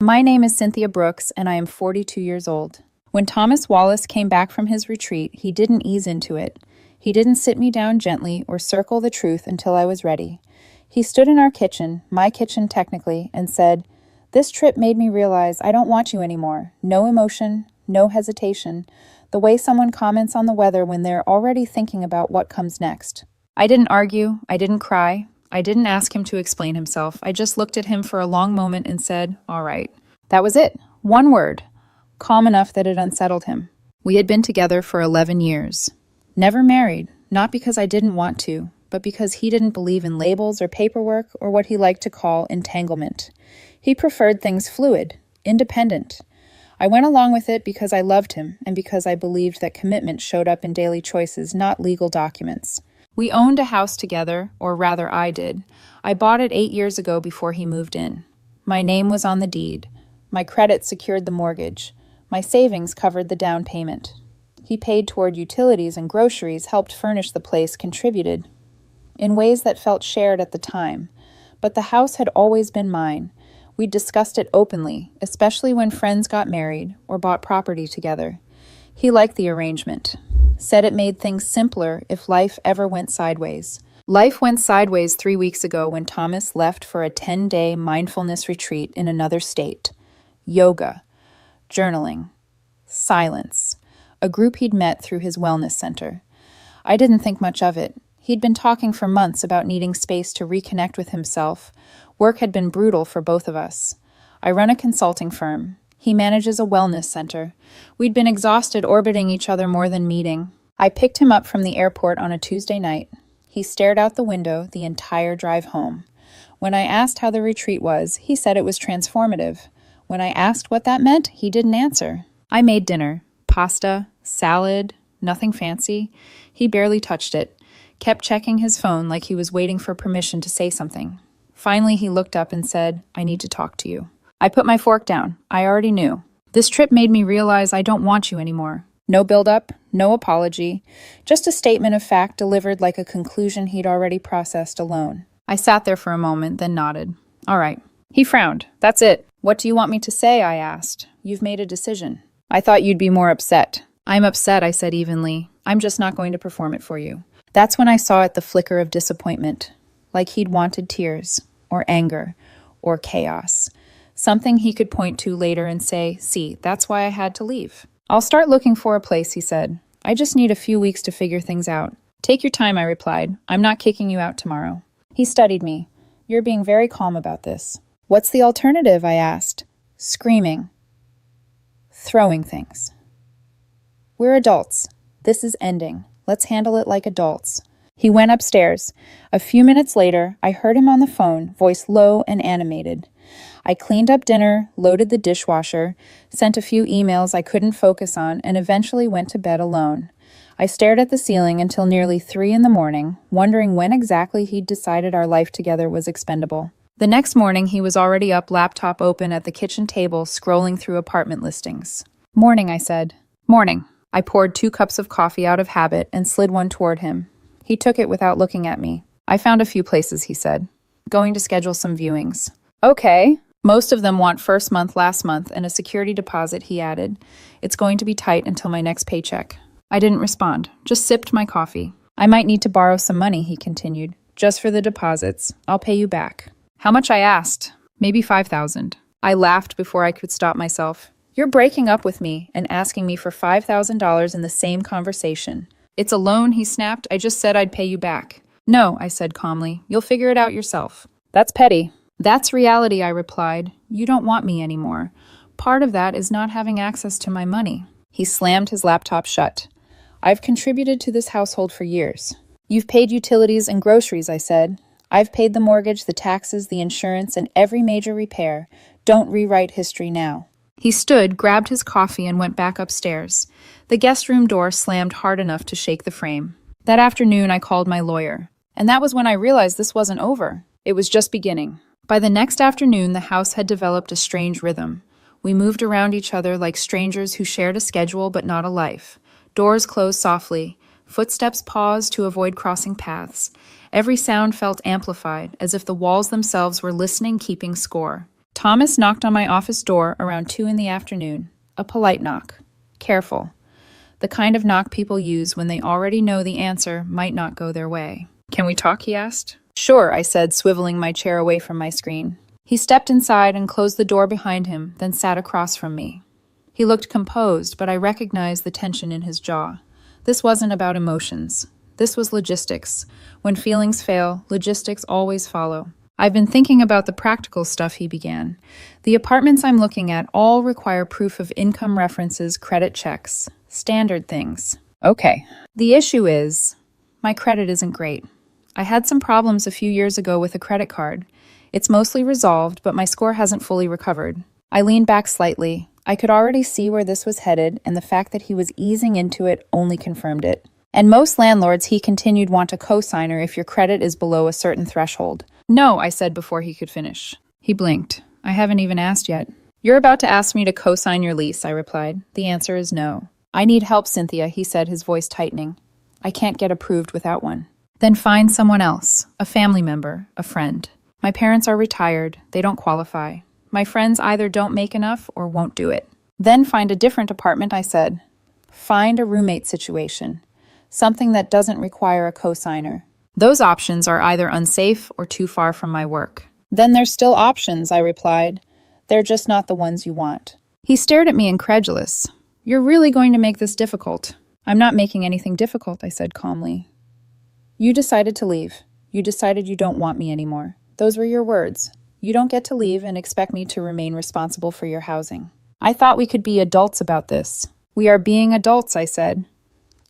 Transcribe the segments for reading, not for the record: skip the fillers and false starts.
My name is Cynthia Brooks, and I am 42 years old. When Thomas Wallace came back from his retreat, he didn't ease into it. He didn't sit me down gently or circle the truth until I was ready. He stood in our kitchen, my kitchen technically, and said, "This trip made me realize I don't want you anymore. No emotion, no hesitation. The way someone comments on the weather when they're already thinking about what comes next." I didn't argue. I didn't cry. I didn't ask him to explain himself. I just looked at him for a long moment and said, "All right." That was it. One word. Calm enough that it unsettled him. We had been together for 11 years. Never married, not because I didn't want to, but because he didn't believe in labels or paperwork or what he liked to call entanglement. He preferred things fluid, independent. I went along with it because I loved him and because I believed that commitment showed up in daily choices, not legal documents. We owned a house together, or rather I did. I bought it 8 years ago before he moved in. My name was on the deed. My credit secured the mortgage. My savings covered the down payment. He paid toward utilities and groceries, helped furnish the place, contributed in ways that felt shared at the time. But the house had always been mine. We discussed it openly, especially when friends got married or bought property together. He liked the arrangement, said it made things simpler if life ever went sideways. Life went sideways 3 weeks ago when Thomas left for a 10-day mindfulness retreat in another state. Yoga, journaling, silence, a group he'd met through his wellness center. I didn't think much of it. He'd been talking for months about needing space to reconnect with himself. Work had been brutal for both of us. I run a consulting firm. He manages a wellness center. We'd been exhausted orbiting each other more than meeting. I picked him up from the airport on a Tuesday night. He stared out the window the entire drive home. When I asked how the retreat was, he said it was transformative. When I asked what that meant, he didn't answer. I made dinner. Pasta, salad, nothing fancy. He barely touched it, kept checking his phone like he was waiting for permission to say something. Finally, he looked up and said, "I need to talk to you." I put my fork down. I already knew. This trip made me realize I don't want you anymore. No build-up, no apology, just a statement of fact delivered like a conclusion he'd already processed alone. I sat there for a moment, then nodded. "All right." He frowned. "That's it." "What do you want me to say?" I asked. "You've made a decision." "I thought you'd be more upset." "I'm upset," I said evenly. "I'm just not going to perform it for you." That's when I saw it, the flicker of disappointment, like he'd wanted tears, or anger, or chaos. Something he could point to later and say, "See, that's why I had to leave." "I'll start looking for a place," he said. "I just need a few weeks to figure things out." "Take your time," I replied. "I'm not kicking you out tomorrow." He studied me. "You're being very calm about this." "What's the alternative?" I asked. "Screaming. Throwing things." "We're adults. This is ending. Let's handle it like adults." He went upstairs. A few minutes later, I heard him on the phone, voice low and animated. I cleaned up dinner, loaded the dishwasher, sent a few emails I couldn't focus on, and eventually went to bed alone. I stared at the ceiling until nearly 3 in the morning, wondering when exactly he'd decided our life together was expendable. The next morning, he was already up, laptop open at the kitchen table, scrolling through apartment listings. "Morning," I said. "Morning." I poured 2 cups of coffee out of habit and slid one toward him. He took it without looking at me. "I found a few places," he said. "Going to schedule some viewings." "Okay." "Most of them want first month last month and a security deposit," he added. "It's going to be tight until my next paycheck." I didn't respond, just sipped my coffee. "I might need to borrow some money," he continued. "Just for the deposits. I'll pay you back." How much, I asked. "Maybe 5,000. I laughed before I could stop myself. "You're breaking up with me and asking me for $5,000 in the same conversation." "It's a loan," he snapped. "I just said I'd pay you back." "No," I said calmly. "You'll figure it out yourself." "That's petty." "That's reality," I replied. "You don't want me anymore. Part of that is not having access to my money." He slammed his laptop shut. "I've contributed to this household for years." "You've paid utilities and groceries," I said. "I've paid the mortgage, the taxes, the insurance, and every major repair. Don't rewrite history now." He stood, grabbed his coffee, and went back upstairs. The guest room door slammed hard enough to shake the frame. That afternoon, I called my lawyer. And that was when I realized this wasn't over. It was just beginning. By the next afternoon, the house had developed a strange rhythm. We moved around each other like strangers who shared a schedule but not a life. Doors closed softly. Footsteps paused to avoid crossing paths. Every sound felt amplified, as if the walls themselves were listening, keeping score. Thomas knocked on my office door around 2 in the afternoon. A polite knock. Careful. The kind of knock people use when they already know the answer might not go their way. "Can we talk?" he asked. "Sure," I said, swiveling my chair away from my screen. He stepped inside and closed the door behind him, then sat across from me. He looked composed, but I recognized the tension in his jaw. This wasn't about emotions. This was logistics. When feelings fail, logistics always follow. "I've been thinking about the practical stuff," he began. "The apartments I'm looking at all require proof of income references, credit checks, standard things." "Okay." "The issue is, my credit isn't great. I had some problems a few years ago with a credit card. It's mostly resolved, but my score hasn't fully recovered." I leaned back slightly. I could already see where this was headed, and the fact that he was easing into it only confirmed it. "And most landlords," he continued, "want a cosigner if your credit is below a certain threshold." "No," I said before he could finish. He blinked. "I haven't even asked yet." "You're about to ask me to cosign your lease," I replied. "The answer is no." "I need help, Cynthia," he said, his voice tightening. "I can't get approved without one." "Then find someone else, a family member, a friend. My parents are retired. They don't qualify. My friends either don't make enough or won't do it." "Then find a different apartment," I said. "Find a roommate situation. Something that doesn't require a cosigner. Those options are either unsafe or too far from my work." "Then there's still options," I replied. "They're just not the ones you want." He stared at me incredulous. "You're really going to make this difficult?" "I'm not making anything difficult," I said calmly. "You decided to leave. You decided you don't want me anymore. Those were your words. You don't get to leave and expect me to remain responsible for your housing. I thought we could be adults about this." "We are being adults," I said.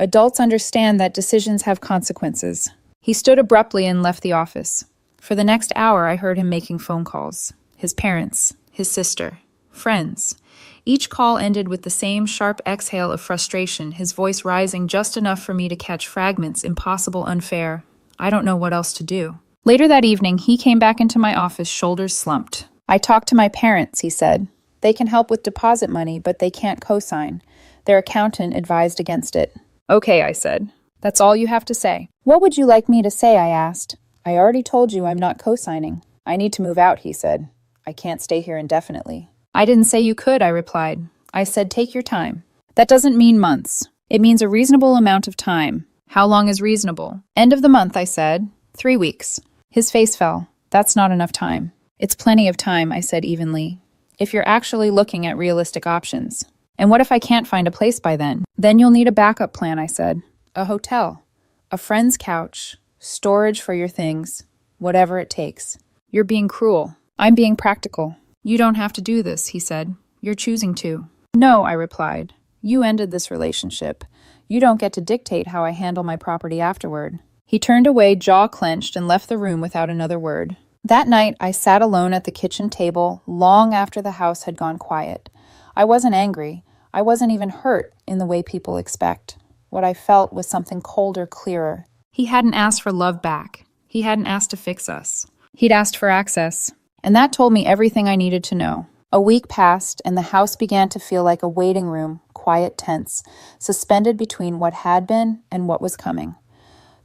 "Adults understand that decisions have consequences." He stood abruptly and left the office. For the next hour, I heard him making phone calls. His parents, his sister, friends. Each call ended with the same sharp exhale of frustration, his voice rising just enough for me to catch fragments, impossible, unfair. I don't know what else to do. Later that evening, he came back into my office, shoulders slumped. "I talked to my parents," he said. "They can help with deposit money, but they can't cosign. Their accountant advised against it." "Okay," I said. "That's all you have to say." "What would you like me to say?" I asked. "I already told you I'm not cosigning." "I need to move out," he said. "I can't stay here indefinitely." "I didn't say you could," I replied. "I said take your time." "That doesn't mean months. It means a reasonable amount of time." "How long is reasonable?" "End of the month," I said. 3 weeks. His face fell. "That's not enough time." "It's plenty of time," I said evenly, "if you're actually looking at realistic options." "And what if I can't find a place by then?" "Then you'll need a backup plan," I said. "A hotel, a friend's couch, storage for your things, whatever it takes." "You're being cruel." "I'm being practical." "You don't have to do this," he said. "You're choosing to." "No," I replied. "You ended this relationship. You don't get to dictate how I handle my property afterward." He turned away, jaw clenched, and left the room without another word. That night, I sat alone at the kitchen table long after the house had gone quiet. I wasn't angry. I wasn't even hurt in the way people expect. What I felt was something colder, clearer. He hadn't asked for love back. He hadn't asked to fix us. He'd asked for access. And that told me everything I needed to know. A week passed, and the house began to feel like a waiting room, quiet, tense, suspended between what had been and what was coming.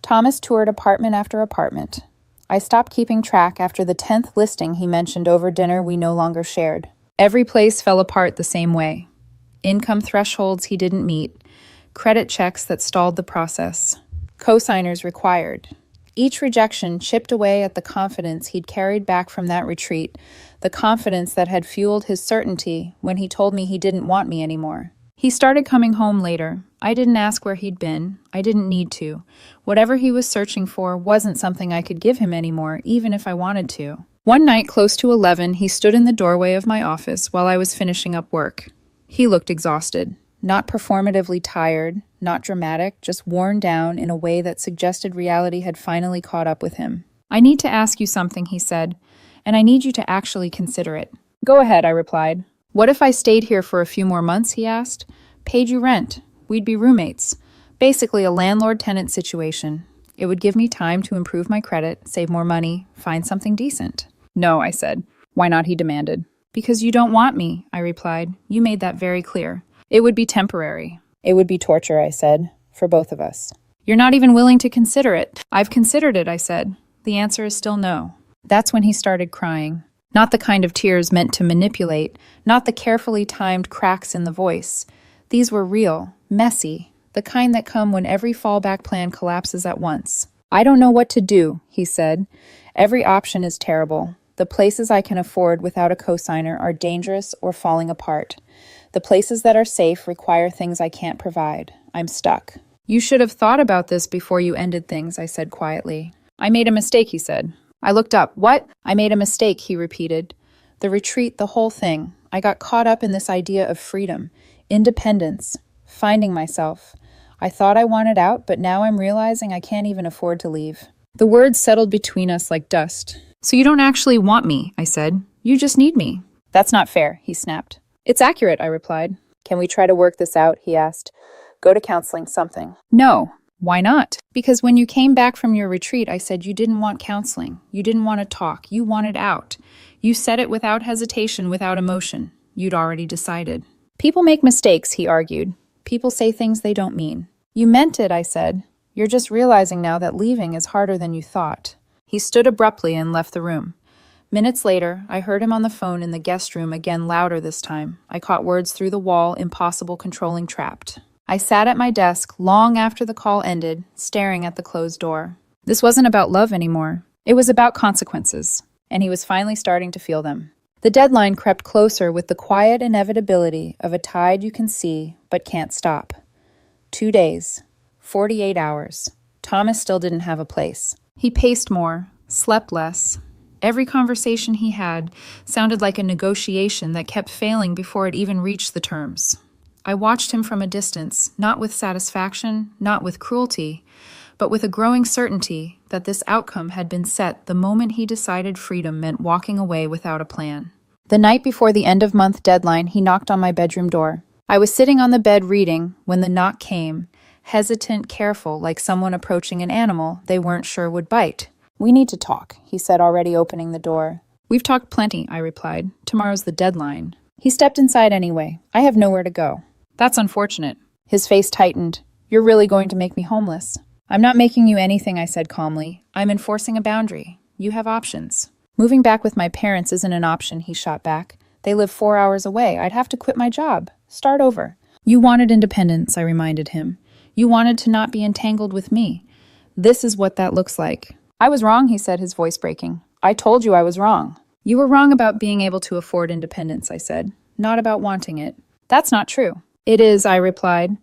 Thomas toured apartment after apartment. I stopped keeping track after the 10th listing he mentioned over dinner we no longer shared. Every place fell apart the same way. Income thresholds he didn't meet, credit checks that stalled the process, cosigners required. Each rejection chipped away at the confidence he'd carried back from that retreat, the confidence that had fueled his certainty when he told me he didn't want me anymore. He started coming home later. I didn't ask where he'd been. I didn't need to. Whatever he was searching for wasn't something I could give him anymore, even if I wanted to. One night, close to 11, he stood in the doorway of my office while I was finishing up work. He looked exhausted. Not performatively tired, not dramatic, just worn down in a way that suggested reality had finally caught up with him. "I need to ask you something," he said, "and I need you to actually consider it." "Go ahead," I replied. "What if I stayed here for a few more months," he asked. "Paid you rent. We'd be roommates. Basically a landlord-tenant situation. It would give me time to improve my credit, save more money, find something decent." "No," I said. "Why not?" he demanded. "Because you don't want me," I replied. "You made that very clear. It would be temporary." "It would be torture," I said, "for both of us." "You're not even willing to consider it." "I've considered it," I said. "The answer is still no." That's when he started crying. Not the kind of tears meant to manipulate, not the carefully timed cracks in the voice. These were real, messy, the kind that come when every fallback plan collapses at once. "I don't know what to do," he said. "Every option is terrible. The places I can afford without a cosigner are dangerous or falling apart. The places that are safe require things I can't provide. I'm stuck." "You should have thought about this before you ended things," I said quietly. "I made a mistake," he said. I looked up. "What?" "I made a mistake," he repeated. "The retreat, the whole thing. I got caught up in this idea of freedom, independence, finding myself. I thought I wanted out, but now I'm realizing I can't even afford to leave." The words settled between us like dust. "So you don't actually want me," I said. "You just need me." "That's not fair," he snapped. "It's accurate," I replied. "Can we try to work this out?" he asked. "Go to counseling, something." "No." "Why not?" "Because when you came back from your retreat, I said you didn't want counseling. You didn't want to talk. You wanted out. You said it without hesitation, without emotion. You'd already decided." "People make mistakes," he argued. "People say things they don't mean." "You meant it," I said. "You're just realizing now that leaving is harder than you thought." He stood abruptly and left the room. Minutes later, I heard him on the phone in the guest room again, louder this time. I caught words through the wall, impossible, controlling, trapped. I sat at my desk long after the call ended, staring at the closed door. This wasn't about love anymore. It was about consequences, and he was finally starting to feel them. The deadline crept closer with the quiet inevitability of a tide you can see but can't stop. 2 days, 48 hours. Thomas still didn't have a place. He paced more, slept less. Every conversation he had sounded like a negotiation that kept failing before it even reached the terms. I watched him from a distance, not with satisfaction, not with cruelty, but with a growing certainty that this outcome had been set the moment he decided freedom meant walking away without a plan. The night before the end-of-month deadline, he knocked on my bedroom door. I was sitting on the bed reading when the knock came, hesitant, careful, like someone approaching an animal they weren't sure would bite. "We need to talk," he said, already opening the door. "We've talked plenty," I replied. "Tomorrow's the deadline." He stepped inside anyway. "I have nowhere to go." "That's unfortunate." His face tightened. "You're really going to make me homeless." "I'm not making you anything," I said calmly. "I'm enforcing a boundary. You have options." "Moving back with my parents isn't an option," he shot back. "They live 4 hours away. I'd have to quit my job. Start over." "You wanted independence," I reminded him. "You wanted to not be entangled with me. This is what that looks like." "I was wrong," he said, his voice breaking. "I told you I was wrong." "You were wrong about being able to afford independence," I said, "not about wanting it." "That's not true." "It is," I replied.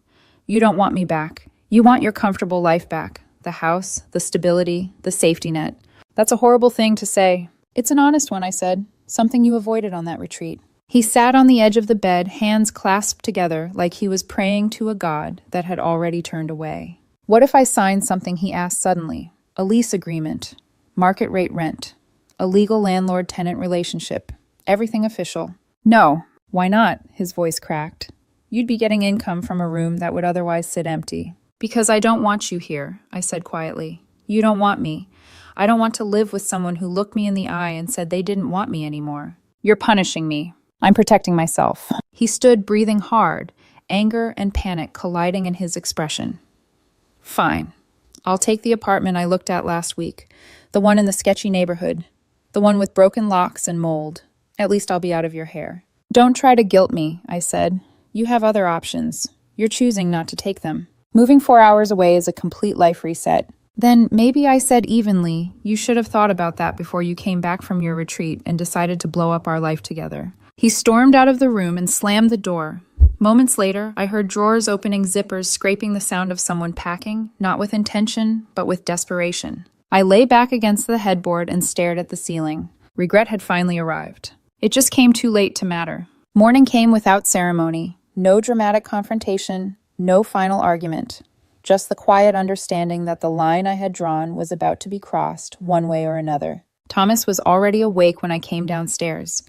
"You don't want me back. You want your comfortable life back. The house, the stability, the safety net." "That's a horrible thing to say." "It's an honest one," I said. "Something you avoided on that retreat." He sat on the edge of the bed, hands clasped together like he was praying to a god that had already turned away. "What if I signed something?" he asked suddenly. "A lease agreement, market rate rent, a legal landlord-tenant relationship, everything official." "No." "Why not?" His voice cracked. "You'd be getting income from a room that would otherwise sit empty." "Because I don't want you here," I said quietly. "You don't want me. I don't want to live with someone who looked me in the eye and said they didn't want me anymore." "You're punishing me." "I'm protecting myself." He stood, breathing hard, anger and panic colliding in his expression. "Fine. I'll take the apartment I looked at last week, the one in the sketchy neighborhood, the one with broken locks and mold. At least I'll be out of your hair." "Don't try to guilt me," I said. "You have other options. You're choosing not to take them. Moving 4 hours away is a complete life reset." "Then maybe," I said evenly, "you should have thought about that before you came back from your retreat and decided to blow up our life together." He stormed out of the room and slammed the door. Moments later, I heard drawers opening, zippers scraping, the sound of someone packing, not with intention, but with desperation. I lay back against the headboard and stared at the ceiling. Regret had finally arrived. It just came too late to matter. Morning came without ceremony. No dramatic confrontation, no final argument. Just the quiet understanding that the line I had drawn was about to be crossed, one way or another. Thomas was already awake when I came downstairs.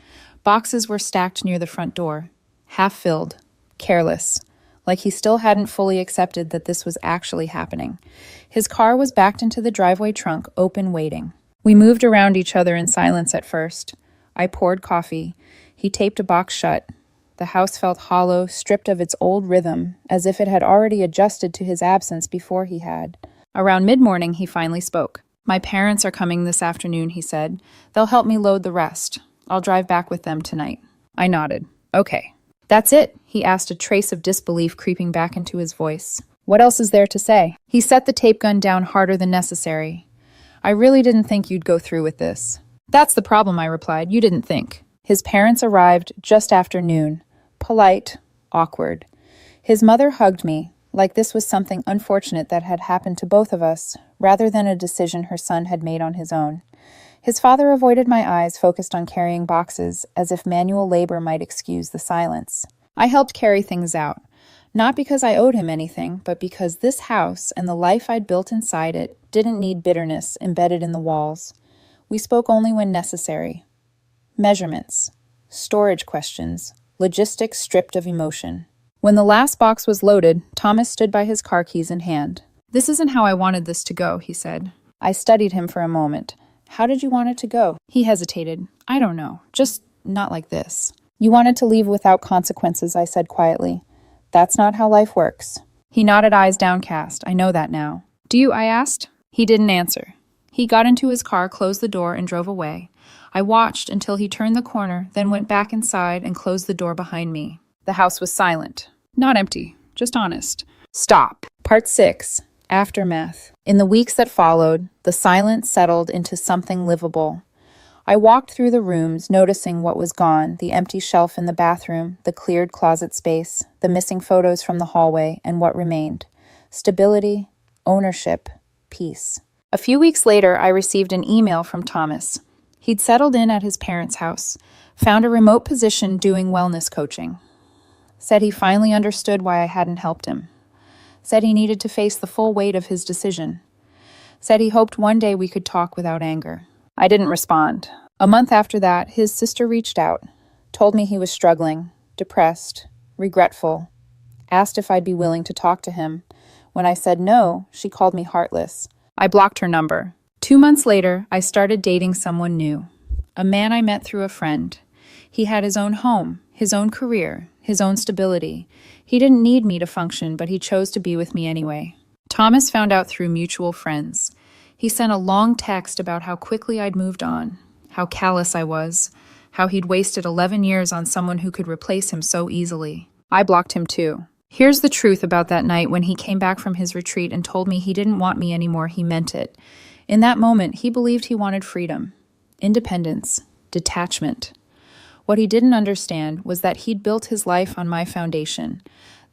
Boxes were stacked near the front door, half filled, careless, like he still hadn't fully accepted that this was actually happening. His car was backed into the driveway trunk, open, waiting. We moved around each other in silence at first. I poured coffee. He taped a box shut. The house felt hollow, stripped of its old rhythm, as if it had already adjusted to his absence before he had. Around mid-morning, he finally spoke. "My parents are coming this afternoon," he said. "They'll help me load the rest. I'll drive back with them tonight. I nodded. Okay. That's it, he asked, a trace of disbelief creeping back into his voice. What else is there to say? He set the tape gun down harder than necessary. I really didn't think you'd go through with this. That's the problem, I replied. You didn't think. His parents arrived just after noon. Polite, awkward. His mother hugged me, like this was something unfortunate that had happened to both of us, rather than a decision her son had made on his own. His father avoided my eyes, focused on carrying boxes, as if manual labor might excuse the silence. I helped carry things out, not because I owed him anything, but because this house and the life I'd built inside it didn't need bitterness embedded in the walls. We spoke only when necessary. Measurements, storage questions, logistics stripped of emotion. When the last box was loaded, Thomas stood by his car keys in hand. This isn't how I wanted this to go, he said. I studied him for a moment. How did you want it to go? He hesitated. I don't know. Just not like this. You wanted to leave without consequences, I said quietly. That's not how life works. He nodded, eyes downcast. I know that now. Do you? I asked. He didn't answer. He got into his car, closed the door, and drove away. I watched until he turned the corner, then went back inside and closed the door behind me. The house was silent. Not empty, just honest. Stop. Part 6. Aftermath. In the weeks that followed, the silence settled into something livable. I walked through the rooms, noticing what was gone, the empty shelf in the bathroom, the cleared closet space, the missing photos from the hallway, and what remained. Stability, ownership, peace. A few weeks later, I received an email from Thomas. He'd settled in at his parents' house, found a remote position doing wellness coaching. Said he finally understood why I hadn't helped him. Said he needed to face the full weight of his decision. Said he hoped one day we could talk without anger. I didn't respond. A month after that, his sister reached out, told me he was struggling, depressed, regretful, asked if I'd be willing to talk to him. When I said no, she called me heartless. I blocked her number. 2 months later, I started dating someone new, a man I met through a friend. He had his own home, his own career, his own stability. He didn't need me to function, but he chose to be with me anyway. Thomas found out through mutual friends. He sent a long text about how quickly I'd moved on, how callous I was, how he'd wasted 11 years on someone who could replace him so easily. I blocked him too. Here's the truth about that night when he came back from his retreat and told me he didn't want me anymore. He meant it. In that moment, he believed he wanted freedom, independence, detachment. What he didn't understand was that he'd built his life on my foundation,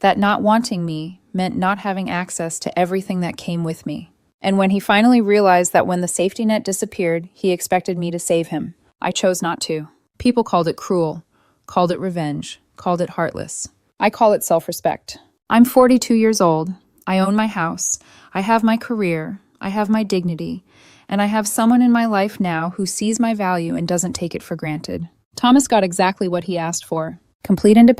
that not wanting me meant not having access to everything that came with me. And when he finally realized that when the safety net disappeared, he expected me to save him, I chose not to. People called it cruel, called it revenge, called it heartless. I call it self-respect. I'm 42 years old. I own my house. I have my career. I have my dignity. And I have someone in my life now who sees my value and doesn't take it for granted. Thomas got exactly what he asked for. Complete independence.